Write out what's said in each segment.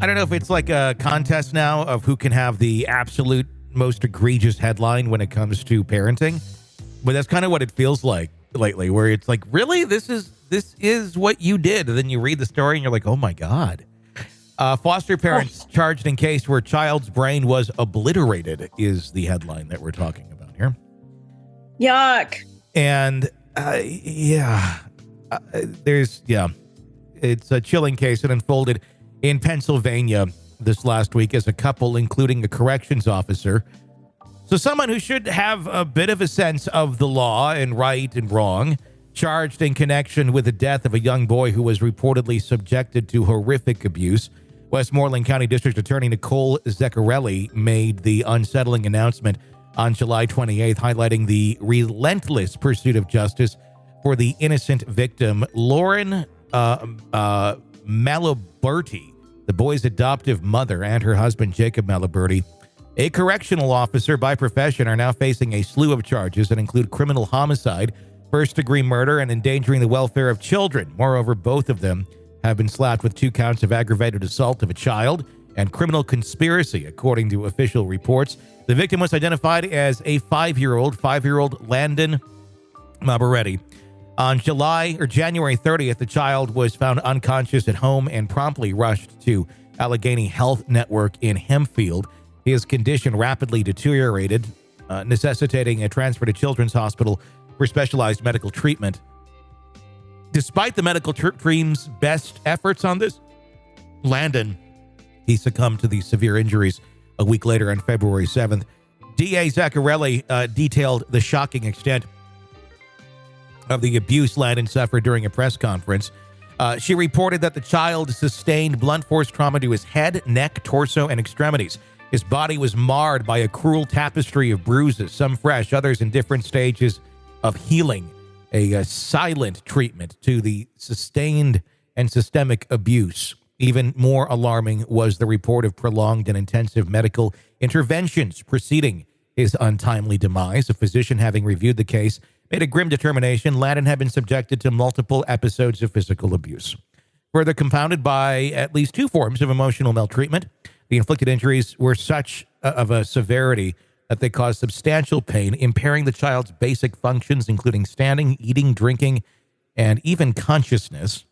I don't know if it's like a contest now of who can have the absolute most egregious headline when it comes to parenting, but that's kind of what it feels like lately, where it's like, really, this is what you did, and then you read the story and you're like, oh my god. Foster parents charged in case where child's brain was obliterated is the headline that we're talking about here. Yuck. And it's a chilling case that unfolded in Pennsylvania this last week as a couple, including a corrections officer. So someone who should have a bit of a sense of the law and right and wrong, charged in connection with the death of a young boy who was reportedly subjected to horrific abuse. Westmoreland County District Attorney Nicole Ziccarelli made the unsettling announcement on July 28th, highlighting the relentless pursuit of justice for the innocent victim, Landon Maloberti, the boy's adoptive mother, and her husband, Jacob Maloberti, a correctional officer by profession, are now facing a slew of charges that include criminal homicide, first-degree murder, and endangering the welfare of children. Moreover, both of them have been slapped with 2 counts of aggravated assault of a child and criminal conspiracy, according to official reports. The victim was identified as a 5-year-old Landon Maloberti. On January 30th, the child was found unconscious at home and promptly rushed to Allegheny Health Network in Hempfield. His condition rapidly deteriorated, necessitating a transfer to Children's Hospital for specialized medical treatment. Despite the medical team's best efforts on this, Landon, he succumbed to these severe injuries a week later on February 7th. DA Ziccarelli detailed the shocking extent of the abuse Landon suffered during a press conference. She reported that the child sustained blunt force trauma to his head, neck, torso, and extremities. His body was marred by a cruel tapestry of bruises, some fresh, others in different stages of healing. A silent treatment to the sustained and systemic abuse. Even more alarming was the report of prolonged and intensive medical interventions preceding his untimely demise. A physician, having reviewed the case, made a grim determination Landon had been subjected to multiple episodes of physical abuse, further compounded by at least 2 forms of emotional maltreatment. The inflicted injuries were such of a severity that they caused substantial pain, impairing the child's basic functions, including standing, eating, drinking, and even consciousness.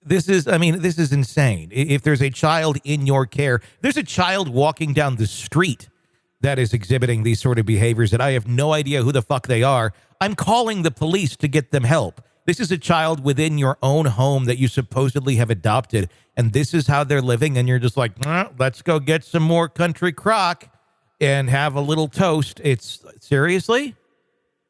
This is insane. If there's a child in your care, there's a child walking down the street that is exhibiting these sort of behaviors that I have no idea who the fuck they are, I'm calling the police to get them help. This is a child within your own home that you supposedly have adopted, and this is how they're living, and you're just like, let's go get some more country crock and have a little toast. It's seriously?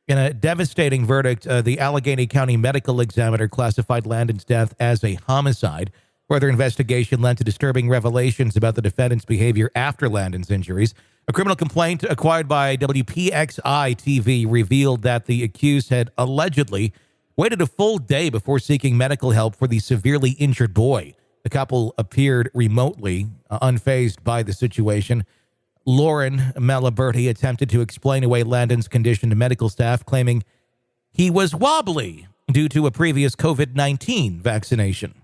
In a devastating verdict, the Allegheny County medical examiner classified Landon's death as a homicide. Further investigation led to disturbing revelations about the defendant's behavior after Landon's injuries. A criminal complaint acquired by WPXI TV revealed that the accused had allegedly waited a full day before seeking medical help for the severely injured boy. The couple appeared remotely unfazed by the situation. Landon Maloberti attempted to explain away Landon's condition to medical staff, claiming he was wobbly due to a previous COVID-19 vaccination.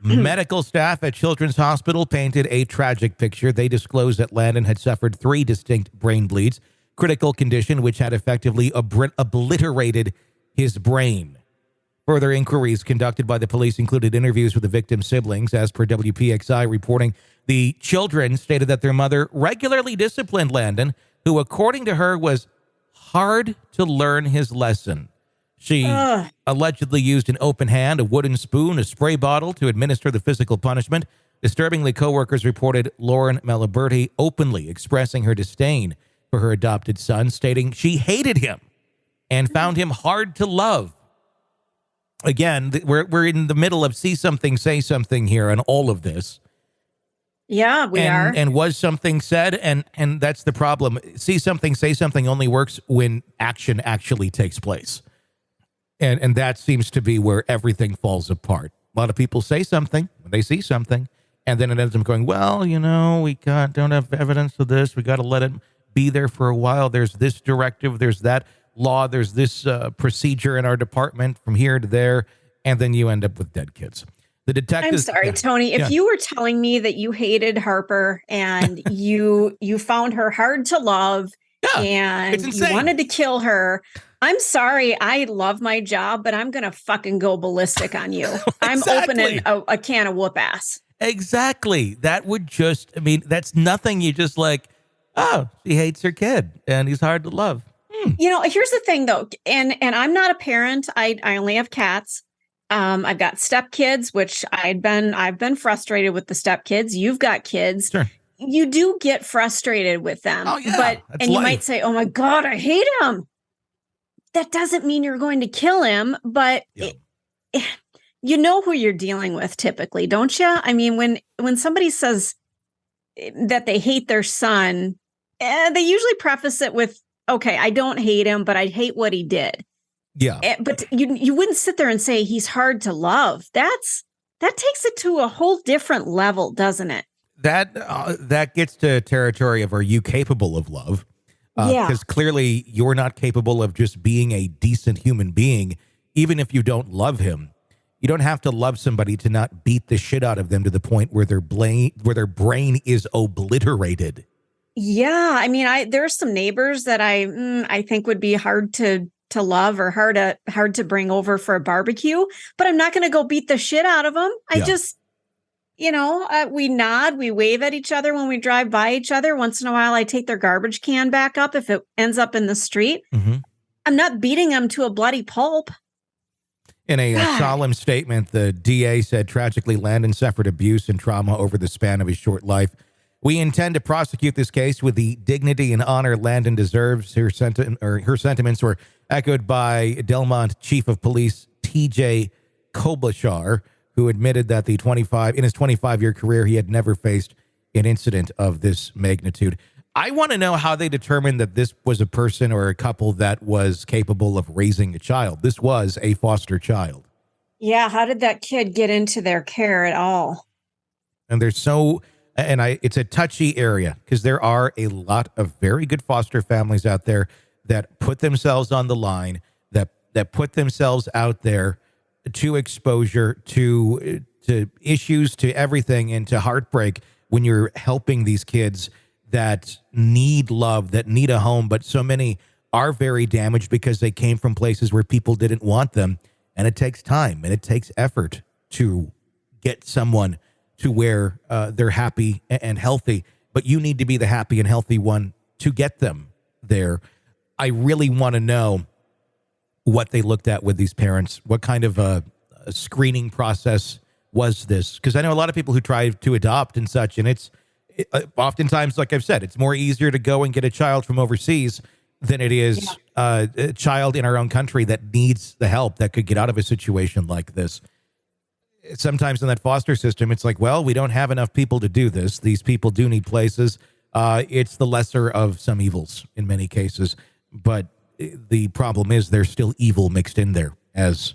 Medical staff at Children's Hospital painted a tragic picture. They disclosed that Landon had suffered 3 distinct brain bleeds, critical condition which had effectively obliterated his brain. Further inquiries conducted by the police included interviews with the victim's siblings. As per WPXI reporting, the children stated that their mother regularly disciplined Landon, who, according to her, was hard to learn his lesson. She allegedly used an open hand, a wooden spoon, a spray bottle to administer the physical punishment. Disturbingly, coworkers reported Landon Maloberti openly expressing her disdain for her adopted son, stating she hated him and found him hard to love. Again, we're in the middle of see something, say something here on all of this. Yeah, we are. And was something said, and that's the problem. See something, say something only works when action actually takes place. And that seems to be where everything falls apart. A lot of people say something when they see something, and then it ends up going, well, you know, we don't have evidence of this. We got to let it be there for a while. There's this directive, there's that law, there's this procedure in our department from here to there, and then you end up with dead kids. The detective. I'm sorry, Tony. If you were telling me that you hated Harper and you found her hard to love and you wanted to kill her, I'm sorry. I love my job, but I'm going to fucking go ballistic on you. I'm opening a can of whoop ass. Exactly. That would just, that's nothing. You just like, oh, she hates her kid and he's hard to love. Here's the thing though. And I'm not a parent. I only have cats. I've got stepkids, which I've been frustrated with the stepkids. You've got kids. Sure. You do get frustrated with them. Oh, yeah. You might say, oh my God, I hate him. That doesn't mean you're going to kill him, but you know who you're dealing with typically, don't you? I mean, when somebody says that they hate their son, they usually preface it with, okay, I don't hate him, but I hate what he did. Yeah. But you wouldn't sit there and say he's hard to love. That takes it to a whole different level, doesn't it? That gets to territory of, are you capable of love? Because clearly you're not capable of just being a decent human being, even if you don't love him. You don't have to love somebody to not beat the shit out of them to the point where their brain is obliterated. Yeah, I mean, there's some neighbors that I think would be hard to love or hard to bring over for a barbecue, but I'm not going to go beat the shit out of them. I just, we nod, we wave at each other when we drive by each other. Once in a while, I take their garbage can back up if it ends up in the street. Mm-hmm. I'm not beating them to a bloody pulp. In a solemn statement, the DA said, tragically, Landon suffered abuse and trauma over the span of his short life. We intend to prosecute this case with the dignity and honor Landon deserves. Her sentiments were echoed by Delmont Chief of Police T.J. Klobuchar, who admitted that in his 25-year career, he had never faced an incident of this magnitude. I want to know how they determined that this was a person or a couple that was capable of raising a child. This was a foster child. Yeah, how did that kid get into their care at all? And it's a touchy area because there are a lot of very good foster families out there that put themselves on the line, that put themselves out there to exposure, to issues, to everything, and to heartbreak when you're helping these kids that need love, that need a home. But so many are very damaged because they came from places where people didn't want them. And it takes time and it takes effort to get someone to where they're happy and healthy, but you need to be the happy and healthy one to get them there. I really want to know what they looked at with these parents. What kind of a screening process was this? Because I know a lot of people who try to adopt and such, and oftentimes, like I've said, it's more easier to go and get a child from overseas than it is a child in our own country that needs the help, that could get out of a situation like this. Sometimes in that foster system, it's like, well, we don't have enough people to do this. These people do need places. It's the lesser of some evils in many cases. But the problem is there's still evil mixed in there, as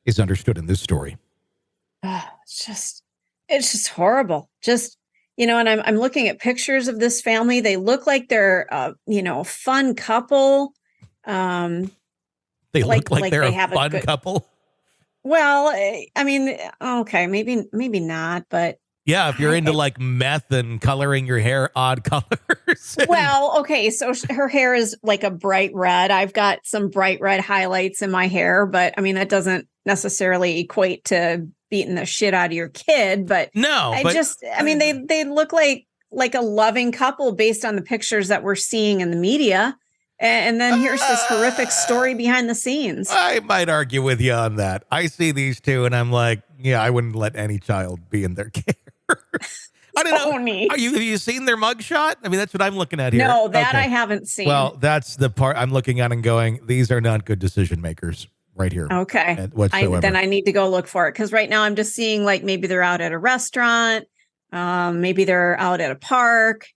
is understood in this story. It's just horrible. And I'm looking at pictures of this family. They look like they're, a fun couple. They look like they're a fun couple. Well, I mean, okay, maybe not, but yeah, if you're into like meth and coloring your hair odd colors. Well, okay, so her hair is like a bright red. I've got some bright red highlights in my hair, but I mean that doesn't necessarily equate to beating the shit out of your kid. But no, they look like a loving couple based on the pictures that we're seeing in the media. And then here's this horrific story behind the scenes. I might argue with you on that. I see these two and I'm like, yeah, I wouldn't let any child be in their care. I don't know. Have you seen their mugshot? I mean, that's what I'm looking at here. No, that I haven't seen. Well, that's the part I'm looking at and going, these are not good decision makers right here. Okay. Then I need to go look for it. Because right now I'm just seeing like maybe they're out at a restaurant. Maybe they're out at a park.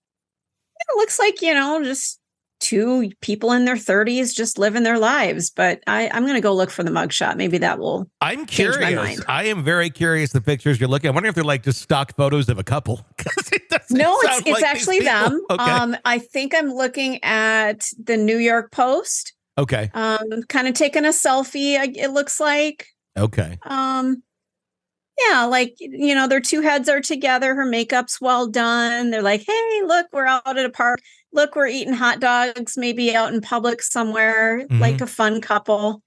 It looks like, just two people in their 30s just living their lives. But I'm going to go look for the mugshot. Maybe that will I'm curious. My mind. I am very curious the pictures you're looking at. I wonder if they're like just stock photos of a couple. It's actually them. Okay. I think I'm looking at the New York Post. Okay. Kind of taking a selfie, it looks like. Okay. Yeah, like, their two heads are together. Her makeup's well done. They're like, hey, look, we're out at a park. Look, we're eating hot dogs, maybe out in public somewhere, like a fun couple.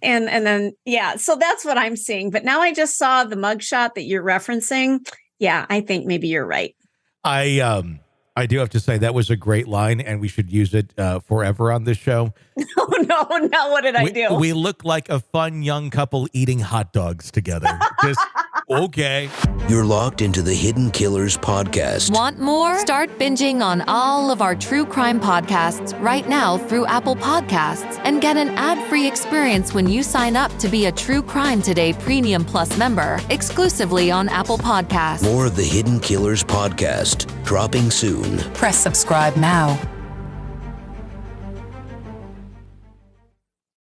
And then, yeah, so that's what I'm seeing. But now I just saw the mugshot that you're referencing. Yeah, I think maybe you're right. I do have to say that was a great line, and we should use it forever on this show. Oh, no, what did I do? We look like a fun young couple eating hot dogs together. Just, okay. You're locked into the Hidden Killers podcast. Want more? Start binging on all of our true crime podcasts right now through Apple Podcasts and get an ad-free experience when you sign up to be a True Crime Today Premium Plus member, exclusively on Apple Podcasts. More of the Hidden Killers podcast, dropping soon. Press subscribe now.